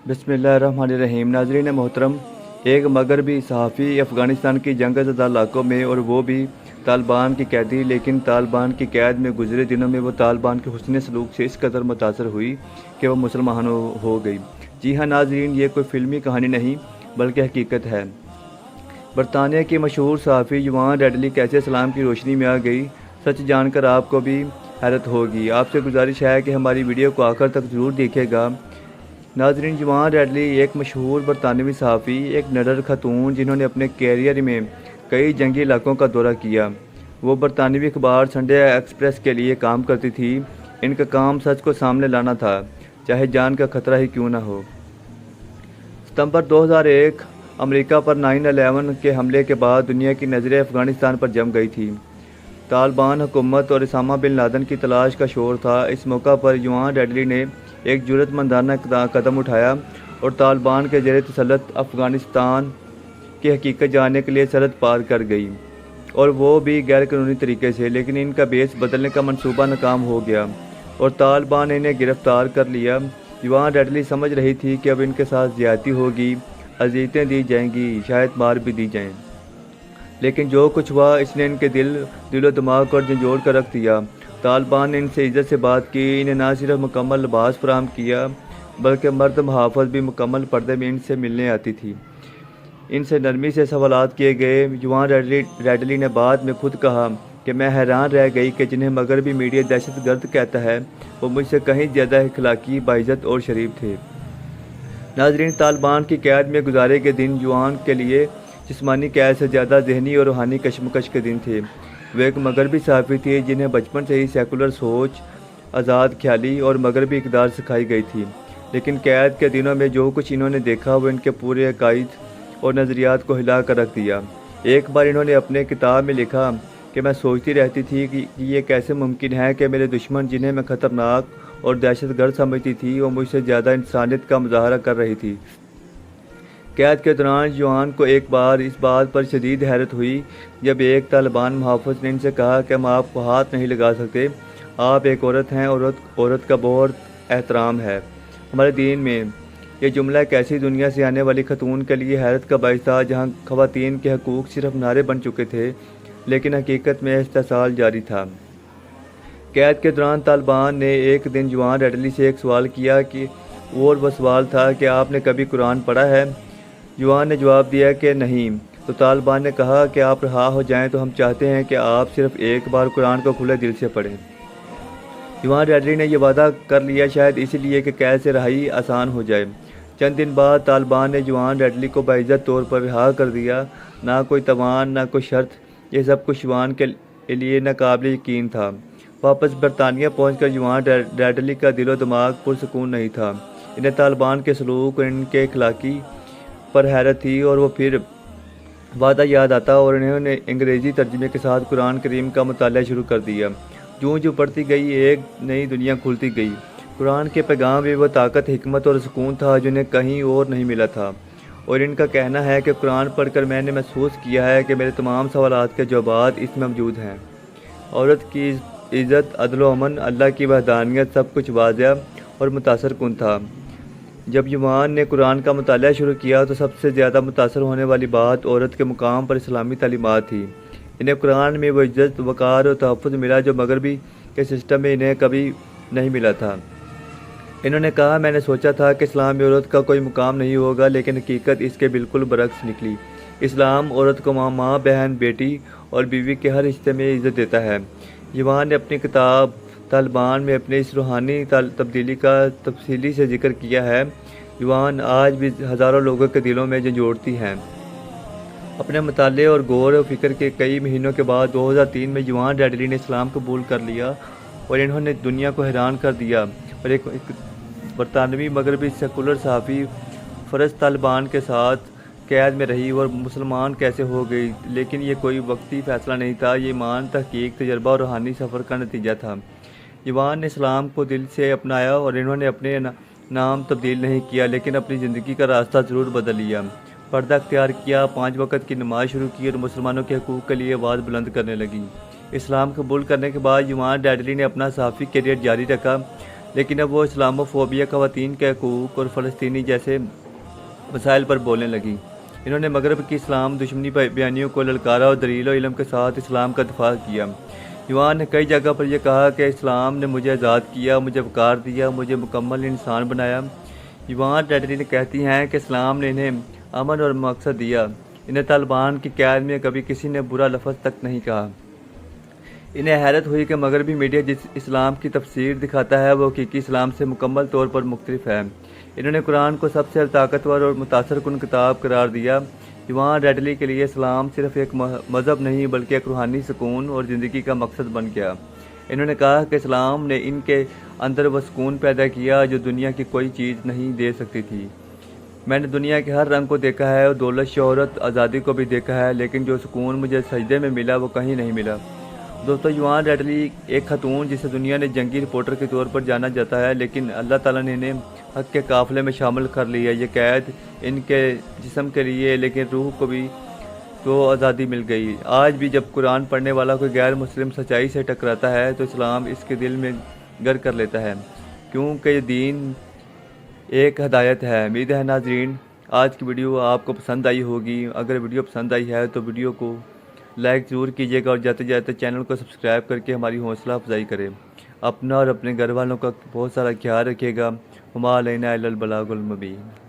بسم اللہ الرحمن الرحیم۔ ناظرین محترم، ایک مغربی صحافی افغانستان کی جنگ زدہ علاقوں میں، اور وہ بھی طالبان کی قیدی، لیکن طالبان کی قید میں گزرے دنوں میں وہ طالبان کے حسن سلوک سے اس قدر متاثر ہوئی کہ وہ مسلمان ہو گئی۔ جی ہاں ناظرین، یہ کوئی فلمی کہانی نہیں بلکہ حقیقت ہے۔ برطانیہ کی مشہور صحافی یوان ریڈلی کیسے اسلام کی روشنی میں آ گئی، سچ جان کر آپ کو بھی حیرت ہوگی۔ آپ سے گزارش ہے کہ ہماری ویڈیو کو آخر تک ضرور دیکھے گا۔ ناظرین، یوان ریڈلی ایک مشہور برطانوی صحافی، ایک نڈر خاتون جنہوں نے اپنے کیریئر میں کئی جنگی علاقوں کا دورہ کیا۔ وہ برطانوی اخبار سنڈے ایکسپریس کے لیے کام کرتی تھی۔ ان کا کام سچ کو سامنے لانا تھا، چاہے جان کا خطرہ ہی کیوں نہ ہو۔ ستمبر 2001 امریکہ پر 9/11 کے حملے کے بعد دنیا کی نظریں افغانستان پر جم گئی تھیں۔ طالبان حکومت اور اسامہ بن لادن کی تلاش کا شور تھا۔ اس موقع پر یوان ریڈلی نے ایک جرأت مندانہ قدم اٹھایا اور طالبان کے زیر تسلط افغانستان کی حقیقت جاننے کے لیے سرحد پار کر گئی، اور وہ بھی غیر قانونی طریقے سے۔ لیکن ان کا بیس بدلنے کا منصوبہ ناکام ہو گیا اور طالبان نے انہیں گرفتار کر لیا۔ یوان ریڈلی سمجھ رہی تھی کہ اب ان کے ساتھ زیادتی ہوگی، اذیتیں دی جائیں گی، شاید مار بھی دی جائیں۔ لیکن جو کچھ ہوا، اس نے ان کے دل و دماغ کو جھنجھوڑ کر رکھ دیا۔ طالبان نے ان سے عزت سے بات کی، انہیں نہ صرف مکمل لباس فراہم کیا بلکہ مرد محافظ بھی مکمل پردے میں ان سے ملنے آتی تھی۔ ان سے نرمی سے سوالات کیے گئے۔ یوان ریڈلی نے بعد میں خود کہا کہ میں حیران رہ گئی کہ جنہیں مغربی میڈیا دہشت گرد کہتا ہے، وہ مجھ سے کہیں زیادہ اخلاقی، باعزت اور شریف تھے۔ ناظرین، طالبان کی قید میں گزارے گئے دن یوان کے لیے جسمانی قید سے زیادہ ذہنی اور روحانی کشمکش کے دن تھے۔ وہ ایک مغربی صحافی تھی جنہیں بچپن سے ہی سیکولر سوچ، آزاد خیالی اور مغربی اقدار سکھائی گئی تھی۔ لیکن قید کے دنوں میں جو کچھ انہوں نے دیکھا، وہ ان کے پورے عقائد اور نظریات کو ہلا کر رکھ دیا۔ ایک بار انہوں نے اپنے کتاب میں لکھا کہ میں سوچتی رہتی تھی کہ یہ کیسے ممکن ہے کہ میرے دشمن، جنہیں میں خطرناک اور دہشت گرد سمجھتی تھی، وہ مجھ سے زیادہ انسانیت کا مظاہرہ کر رہی تھی۔ قید کے دوران یوان کو ایک بار اس بات پر شدید حیرت ہوئی جب ایک طالبان محافظ نے ان سے کہا کہ ہم آپ کو ہاتھ نہیں لگا سکتے، آپ ایک عورت ہیں، عورت کا بہت احترام ہے ہمارے دین میں۔ یہ جملہ ایک ایسی دنیا سے آنے والی خاتون کے لیے حیرت کا باعث تھا جہاں خواتین کے حقوق صرف نعرے بن چکے تھے، لیکن حقیقت میں استحصال جاری تھا۔ قید کے دوران طالبان نے ایک دن یوان ریڈلی سے ایک سوال کیا اور وہ سوال تھا کہ آپ نے کبھی قرآن پڑھا ہے؟ یوان نے جواب دیا کہ نہیں۔ تو طالبان نے کہا کہ آپ رہا ہو جائیں تو ہم چاہتے ہیں کہ آپ صرف ایک بار قرآن کو کھلے دل سے پڑھیں۔ یوان ریڈلی نے یہ وعدہ کر لیا، شاید اس لیے کہ قید سے رہائی آسان ہو جائے۔ چند دن بعد طالبان نے یوان ریڈلی کو باعزت طور پر رہا کر دیا۔ نہ کوئی تاوان، نہ کوئی شرط، یہ سب کچھ یوان کے لیے ناقابل یقین تھا۔ واپس برطانیہ پہنچ کر یوان ریڈلی کا دل و دماغ پرسکون نہیں تھا۔ انہیں طالبان کے سلوک اور ان کے اخلاقی پر حیرت تھی، اور وہ پھر وعدہ یاد آتا اور انہوں نے انگریزی ترجمے کے ساتھ قرآن کریم کا مطالعہ شروع کر دیا۔ جو پڑھتی گئی، ایک نئی دنیا کھلتی گئی۔ قرآن کے پیغام میں وہ طاقت، حکمت اور سکون تھا جو انہیں کہیں اور نہیں ملا تھا، اور ان کا کہنا ہے کہ قرآن پڑھ کر میں نے محسوس کیا ہے کہ میرے تمام سوالات کے جوابات اس میں موجود ہیں۔ عورت کی عزت، عدل و امن، اللہ کی وحدانیت، سب کچھ واضح اور متاثر کن تھا۔ جب یوان نے قرآن کا مطالعہ شروع کیا تو سب سے زیادہ متاثر ہونے والی بات عورت کے مقام پر اسلامی تعلیمات تھی۔ انہیں قرآن میں وہ عزت، وقار اور تحفظ ملا جو مغربی کے سسٹم میں انہیں کبھی نہیں ملا تھا۔ انہوں نے کہا، میں نے سوچا تھا کہ اسلام میں عورت کا کوئی مقام نہیں ہوگا، لیکن حقیقت اس کے بالکل برعکس نکلی۔ اسلام عورت کو ماں، بہن، بیٹی اور بیوی کے ہر حصے میں عزت دیتا ہے۔ یوان نے اپنی کتاب طالبان میں اپنے اس روحانی تبدیلی کا تفصیلی سے ذکر کیا ہے۔ یوان آج بھی ہزاروں لوگوں کے دلوں میں جھنجھوڑتی ہیں۔ اپنے مطالعے اور غور و فکر کے کئی مہینوں کے بعد 2003 میں یوان ریڈلی نے اسلام قبول کر لیا، اور انہوں نے دنیا کو حیران کر دیا۔ اور ایک برطانوی مغربی سیکولر صحافی فرض طالبان کے ساتھ قید میں رہی اور مسلمان کیسے ہو گئی۔ لیکن یہ کوئی وقتی فیصلہ نہیں تھا، یہ ایمان، تحقیق، تجربہ اور روحانی سفر کا نتیجہ تھا۔ یوان نے اسلام کو دل سے اپنایا، اور انہوں نے اپنے نام تبدیل نہیں کیا، لیکن اپنی زندگی کا راستہ ضرور بدل لیا۔ پردہ اختیار کیا، 5 وقت کی نماز شروع کی اور مسلمانوں کے حقوق کے لیے آواز بلند کرنے لگی۔ اسلام قبول کرنے کے بعد یوان ریڈلی نے اپنا صحافی کیریئر جاری رکھا۔ لیکن اب وہ اسلاموفوبیا، خواتین کے حقوق اور فلسطینی جیسے مسائل پر بولنے لگی۔ انہوں نے مغرب کی اسلام دشمنی بیانیوں کو للکارا اور دلیل و علم کے ساتھ اسلام کا دفاع کیا۔ ایوان نے کئی جگہ پر یہ کہا کہ اسلام نے مجھے آزاد کیا، مجھے وقار دیا، مجھے مکمل انسان بنایا۔ ایوان ریڈلی کہتی ہیں کہ اسلام نے انہیں امن اور مقصد دیا۔ انہیں طالبان کی قید میں کبھی کسی نے برا لفظ تک نہیں کہا۔ انہیں حیرت ہوئی کہ مغربی میڈیا جس اسلام کی تفسیر دکھاتا ہے وہ حقیقی اسلام سے مکمل طور پر مختلف ہے۔ انہوں نے قرآن کو سب سے طاقتور اور متاثر کن کتاب قرار دیا۔ ایوان ریڈلی کے لیے اسلام صرف ایک مذہب نہیں بلکہ ایک روحانی سکون اور زندگی کا مقصد بن گیا۔ انہوں نے کہا کہ اسلام نے ان کے اندر وہ سکون پیدا کیا جو دنیا کی کوئی چیز نہیں دے سکتی تھی۔ میں نے دنیا کے ہر رنگ کو دیکھا ہے اور دولت، شہرت، آزادی کو بھی دیکھا ہے، لیکن جو سکون مجھے سجدے میں ملا وہ کہیں نہیں ملا۔ دوستو، ایوان ریڈلی ایک خاتون جسے دنیا نے جنگی رپورٹر کے طور پر جانا جاتا ہے، لیکن اللہ تعالیٰ نے انہیں حق کے قافلے میں شامل کر لیا۔ یہ قید ان کے جسم کے لیے، لیکن روح کو بھی تو آزادی مل گئی۔ آج بھی جب قرآن پڑھنے والا کوئی غیر مسلم سچائی سے ٹکراتا ہے تو اسلام اس کے دل میں گھر کر لیتا ہے، کیونکہ یہ دین ایک ہدایت ہے۔ امید ہے ناظرین آج کی ویڈیو آپ کو پسند آئی ہوگی۔ اگر ویڈیو پسند آئی ہے تو ویڈیو کو لائک ضرور کیجیے گا اور جاتے جاتے چینل کو سبسکرائب کر کے ہماری حوصلہ افزائی کریں۔ اپنا اور اپنے گھر والوں کا بہت سارا خیال رکھیے گا۔ وما علینا الا البلاغ المبین۔